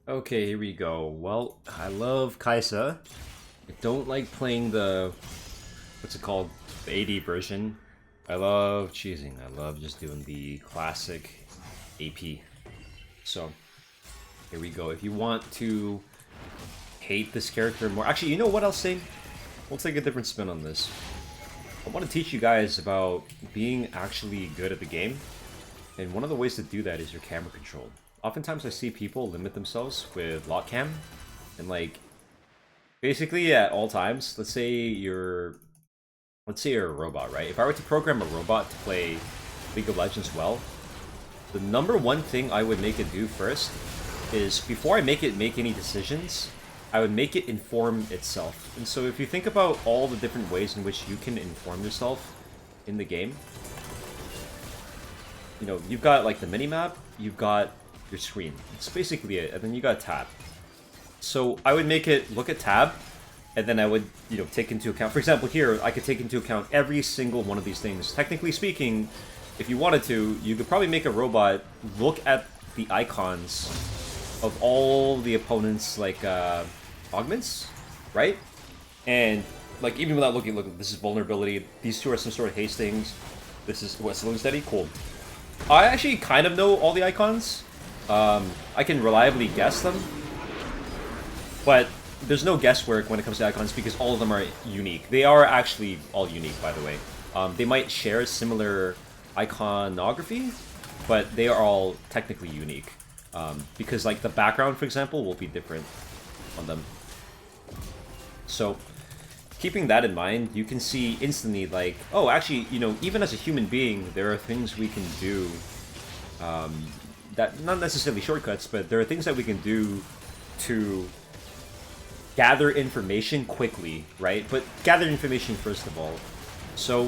Okay, here we go. Well, I love Kaisa. I don't like playing the, what's it called? The AD version. I love cheesing. I love just doing the classic AP. So, here we go. If you want to hate this character more... Actually, you know what I'll say? We'll take a different spin on this. I want to teach you guys about being actually good at the game. And one of the ways to do that is your camera control. Oftentimes I see people limit themselves with lock cam. And like, basically at all times, let's say you're a robot, right? If I were to program a robot to play League of Legends well, the number one thing I would make it do first is, before I make it make any decisions, I would make it inform itself. And so if you think about all the different ways in which you can inform yourself in the game, you know, you've got like the minimap, you've got your screen. It's basically it, and then you got tab. So I would make it look at tab, and then I would, you know, take into account, for example here, I could take into account every single one of these things. Technically speaking, if you wanted to, you could probably make a robot look at the icons of all the opponents, like, augments, right? And, like, even without looking, look, this is vulnerability, these two are some sort of hastings, this is, what, slow and steady? Cool. I actually kind of know all the icons. I can reliably guess them, but there's no guesswork when it comes to icons because all of them are unique. They are actually all unique, by the way. They might share similar iconography, but they are all technically unique. Because like the background, for example, will be different on them. So, keeping that in mind, you can see instantly like, oh, actually, you know, even as a human being, there are things we can do that, not necessarily shortcuts, but there are things that we can do to gather information quickly, right? But gather information first of all. So,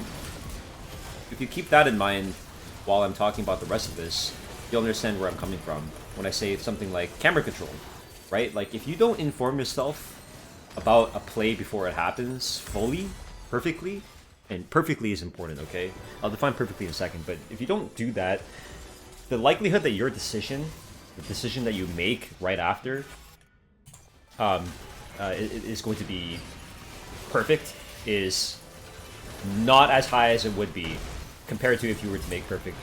if you keep that in mind while I'm talking about the rest of this, you'll understand where I'm coming from when I say something like camera control, right? Like, if you don't inform yourself about a play before it happens fully, perfectly, and perfectly is important, okay? I'll define perfectly in a second, but if you don't do that, the likelihood that your decision, the decision that you make right after, is going to be perfect is not as high as it would be compared to if you were to make perfect,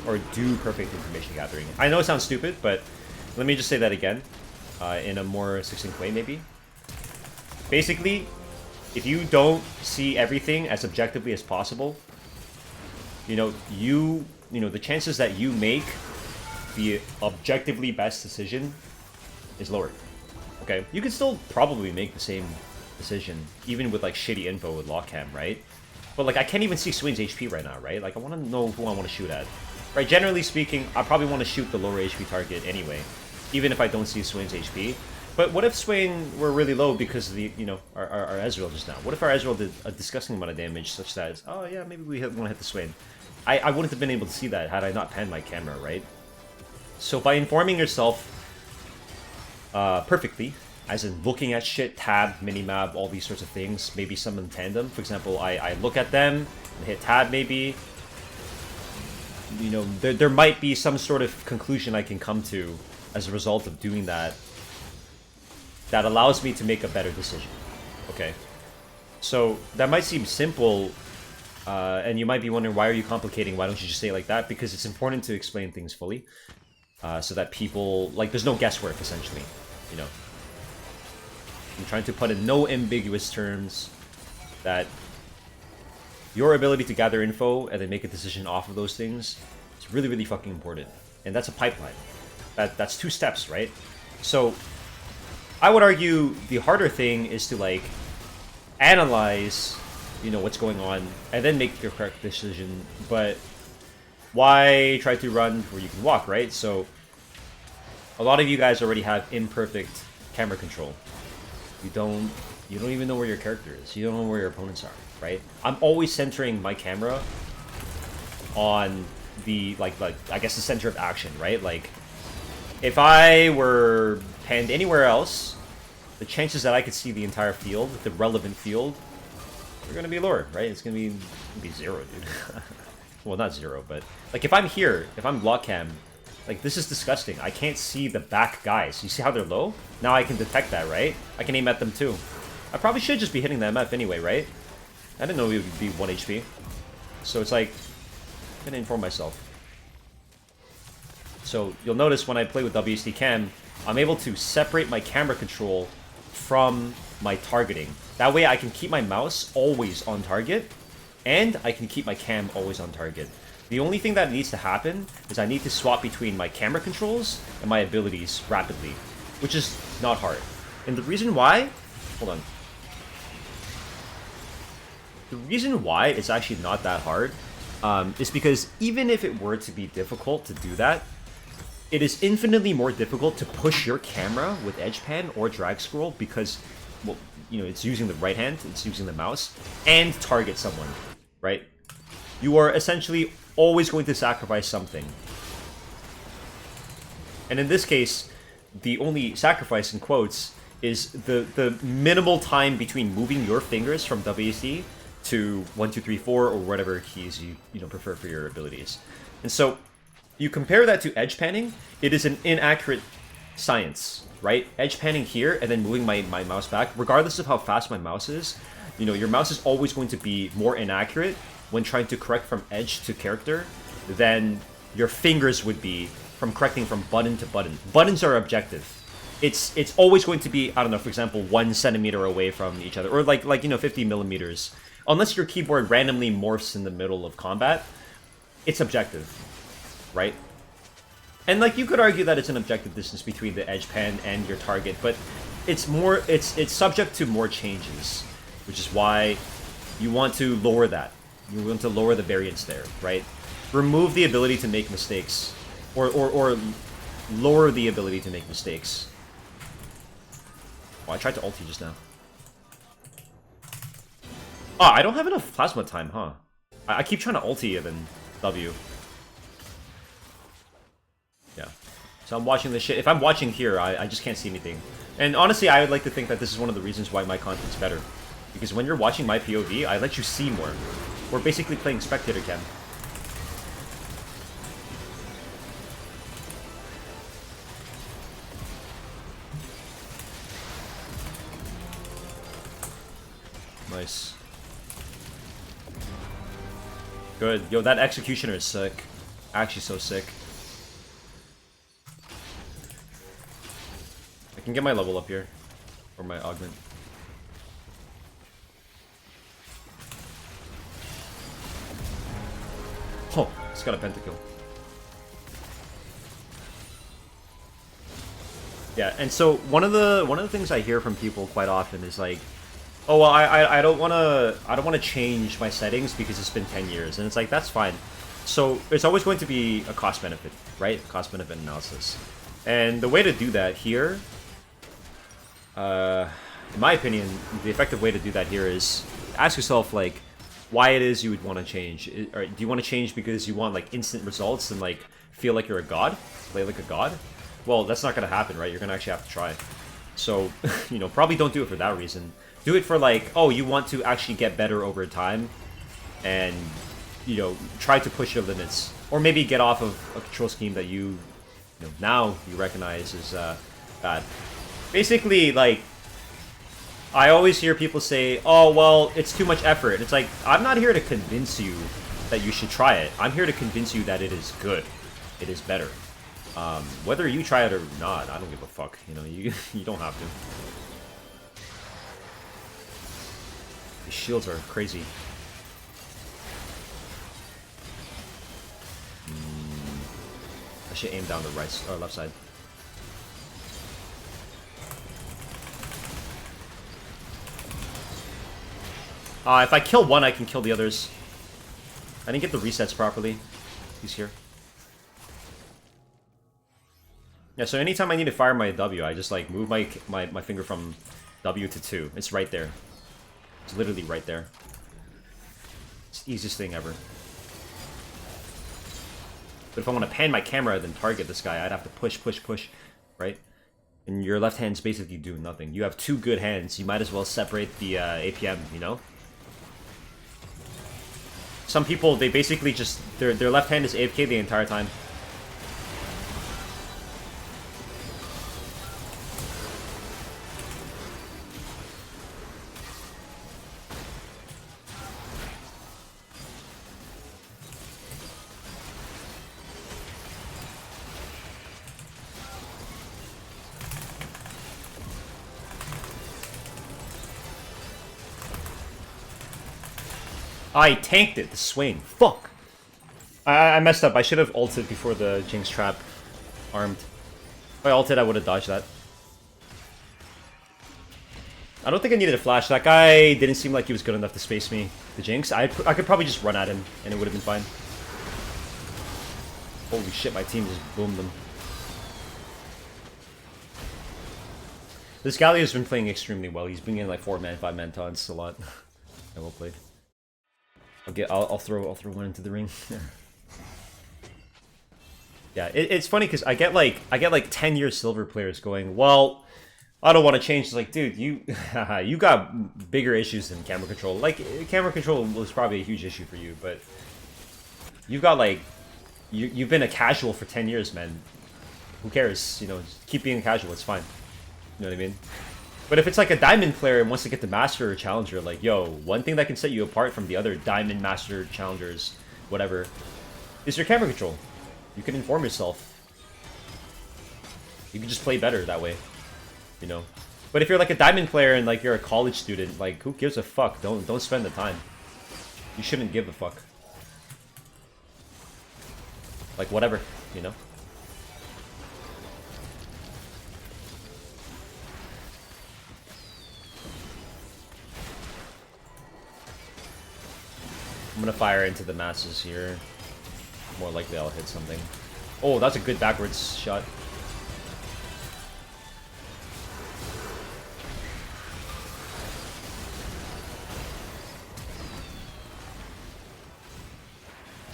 or do perfect information gathering. I know it sounds stupid, but let me just say that again, in a more succinct way, maybe. Basically, if you don't see everything as objectively as possible, you know, the chances that you make the objectively best decision is lower. Okay, you can still probably make the same decision, even with like shitty info with lock cam, right? But like, I can't even see Swain's HP right now, right? Like, I want to know who I want to shoot at. Right, generally speaking, I probably want to shoot the lower HP target anyway, even if I don't see Swain's HP. But what if Swain were really low because of the, you know, our Ezreal just now? What if our Ezreal did a disgusting amount of damage such that, oh yeah, maybe we want to hit the Swain. I wouldn't have been able to see that had I not panned my camera, right? So by informing yourself perfectly, as in looking at shit, tab, minimap, all these sorts of things, maybe some in tandem. For example, I look at them and hit tab maybe. You know, there might be some sort of conclusion I can come to as a result of doing that that allows me to make a better decision. Okay? So that might seem simple, and you might be wondering, why are you complicating? Why don't you just say it like that? Because it's important to explain things fully, so that people, like, there's no guesswork, essentially, you know. I'm trying to put in no ambiguous terms that your ability to gather info and then make a decision off of those things is really, really fucking important. And that's a pipeline. That's 2 steps, right? So I would argue the harder thing is to, like, analyze, you know, what's going on and then make your correct decision. But why try to run before you can walk, right? So a lot of you guys already have imperfect camera control. You don't even know where your character is. You don't know where your opponents are, right? I'm always centering my camera on the, like I guess the center of action, right? Like, if I were panned anywhere else, the chances that I could see the entire field, the relevant field, are gonna be lower, right? It's gonna be 0, dude. Well, not 0, but like, if I'm here, if I'm block cam, Like, this is disgusting. I can't see the back guys. You see how they're low? Now I can detect that, right? I can aim at them too. I probably should just be hitting the MF anyway, right? I didn't know it would be 1 HP. So it's like, I'm gonna inform myself. So you'll notice when I play with WSD Cam, I'm able to separate my camera control from my targeting. That way I can keep my mouse always on target, and I can keep my cam always on target. The only thing that needs to happen is I need to swap between my camera controls and my abilities rapidly, which is not hard. And the reason why... Hold on. The reason why it's actually not that hard is because even if it were to be difficult to do that, it is infinitely more difficult to push your camera with edge pan or drag scroll because, well, you know, it's using the right hand, it's using the mouse, and target someone, right? You are essentially always going to sacrifice something. And in this case, the only sacrifice, in quotes, is the minimal time between moving your fingers from WSD to 1, 2, 3, 4, or whatever keys you prefer for your abilities. And so, you compare that to edge panning, it is an inaccurate science, right? Edge panning here, and then moving my mouse back, regardless of how fast my mouse is, you know, your mouse is always going to be more inaccurate when trying to correct from edge to character than your fingers would be from correcting from button to button. Buttons are objective. It's always going to be, I don't know, for example, 1 centimeter away from each other, or like 50 millimeters. Unless your keyboard randomly morphs in the middle of combat, it's objective, right? And like you could argue that it's an objective distance between the edge pan and your target, but it's subject to more changes, which is why you want to lower that. You want to lower the variance there, right? Remove the ability to make mistakes, or lower the ability to make mistakes. Oh, I tried to ulti just now. Oh, I don't have enough plasma time, huh? I keep trying to ulti and then W. Yeah. So I'm watching this shit. If I'm watching here, I just can't see anything. And honestly, I would like to think that this is one of the reasons why my content's better. Because when you're watching my POV, I let you see more. We're basically playing spectator cam. Nice. Good. Yo, that executioner is sick. Actually so sick. I can get my level up here. Or my augment. Oh, it's got a pentakill. Yeah, and so one of the things I hear from people quite often is like, oh well, I don't wanna change my settings because it's been 10 years, and it's like that's fine. So it's always going to be a cost benefit, right? Cost benefit analysis, and the way to do that here, in my opinion, the effective way to do that here is ask yourself like, why it is you would want to change. Or do you want to change because you want like instant results and like feel like you're a god, play like a god? Well, that's not gonna happen, right? You're gonna actually have to try. So, you know, probably don't do it for that reason. Do it for like, oh, you want to actually get better over time, and you know, try to push your limits, or maybe get off of a control scheme that you know, now you recognize is bad. Basically, like, I always hear people say, oh, well, it's too much effort. It's like, I'm not here to convince you that you should try it. I'm here to convince you that it is good. It is better. Whether you try it or not, I don't give a fuck. You know, you don't have to. These shields are crazy. I should aim down the right or left side. If I kill one, I can kill the others. I didn't get the resets properly. He's here. Yeah, so anytime I need to fire my W, I just like move my finger from W to 2. It's right there. It's literally right there. It's the easiest thing ever. But if I want to pan my camera then target this guy, I'd have to push, right? And your left hand's basically doing nothing. You have two good hands. You might as well separate the APM, you know? Some people, they basically just... Their left hand is AFK the entire time. I tanked it, the swing. Fuck. I messed up. I should have ulted before the Jinx trap armed. If I ulted, I would have dodged that. I don't think I needed a flash. That guy didn't seem like he was good enough to space me. The Jinx. I could probably just run at him, and it would have been fine. Holy shit, my team just boomed them. This Galio's been playing extremely well. He's been getting like 4-man, 5-man taunts a lot. I well played. I'll throw one into the ring. Yeah, it's funny because I get like 10-year silver players going, well, I don't want to change. It's like, dude, you you got bigger issues than camera control. Like, camera control was probably a huge issue for you, but you've got like you've been a casual for 10 years, man. Who cares? You know, just keep being a casual. It's fine. You know what I mean? But if it's like a diamond player and wants to get the master or challenger, like, yo, one thing that can set you apart from the other diamond master challengers, whatever, is your camera control. You can inform yourself. You can just play better that way, you know. But if you're like a diamond player and like you're a college student, like, who gives a fuck? Don't spend the time. You shouldn't give a fuck. Like, whatever, you know. I'm gonna fire into the masses here. More likely I'll hit something. Oh, that's a good backwards shot.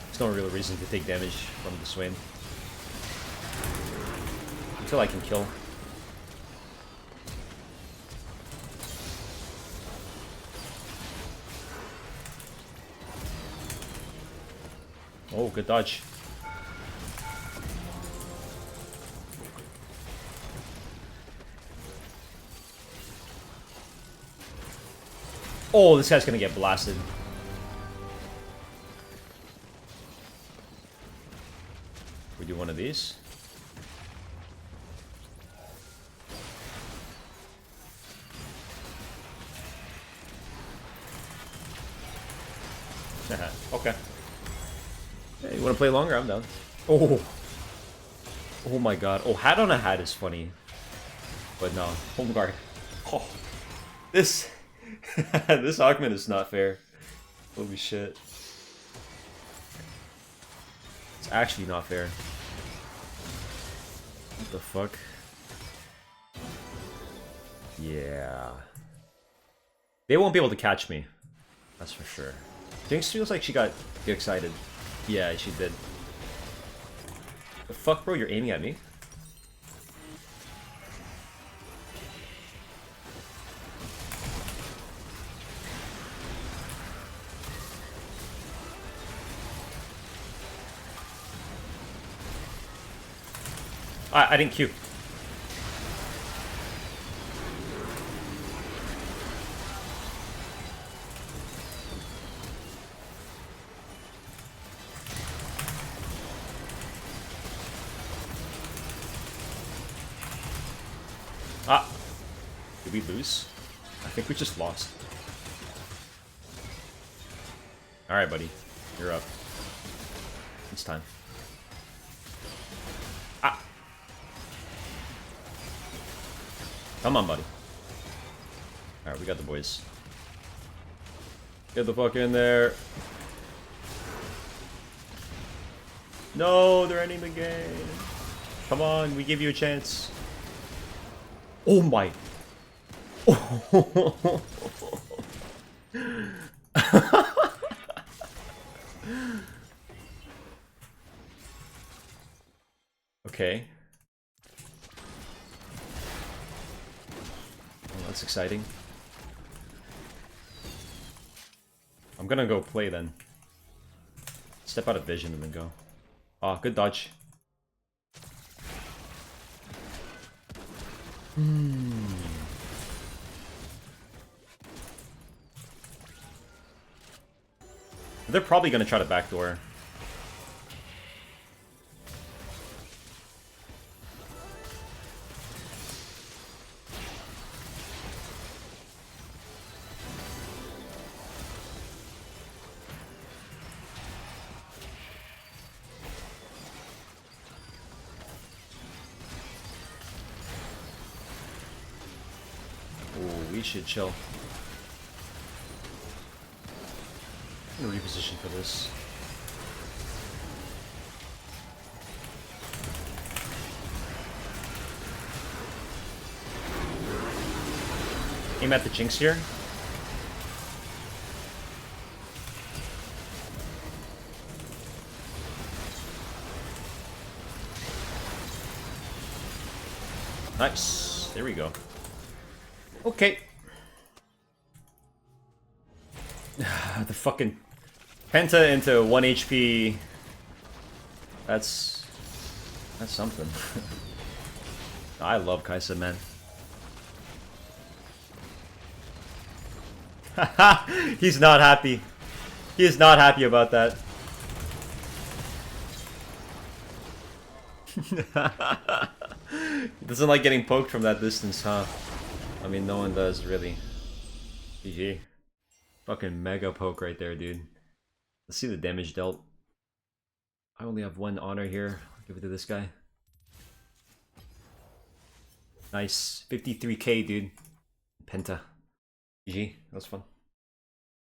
There's no real reason to take damage from the swing. Until I can kill. Oh, good dodge. Oh, this guy's gonna get blasted. We do one of these. Okay. Hey, you want to play longer? I'm down. Oh. Oh my god. Oh, hat on a hat is funny. But no. Home guard. Oh. This... this Augment is not fair. Holy shit. It's actually not fair. What the fuck? Yeah. They won't be able to catch me. That's for sure. Jinx feels like she got excited. Yeah, she did. The fuck, bro? You're aiming at me? I didn't Q. Ah! Did we lose? I think we just lost. Alright, buddy. You're up. It's time. Ah! Come on, buddy. Alright, we got the boys. Get the fuck in there. No, they're ending the game. Come on, we give you a chance. Oh my. Okay. Well, that's exciting. I'm gonna go play then. Step out of vision and then go. Ah, good dodge. They're probably gonna try to backdoor. we should chill. I'm gonna reposition for this. Aim at the Jinx here. Nice. There we go. Okay. The fucking Penta into 1 HP. That's something. I love Kaisa, man. He's not happy. He is not happy about that. He doesn't like getting poked from that distance, huh? I mean, no one does, really. GG. Fucking mega poke right there, dude. Let's see the damage dealt. I only have 1 honor here. I'll give it to this guy. Nice. 53k, dude. Penta. GG. That was fun.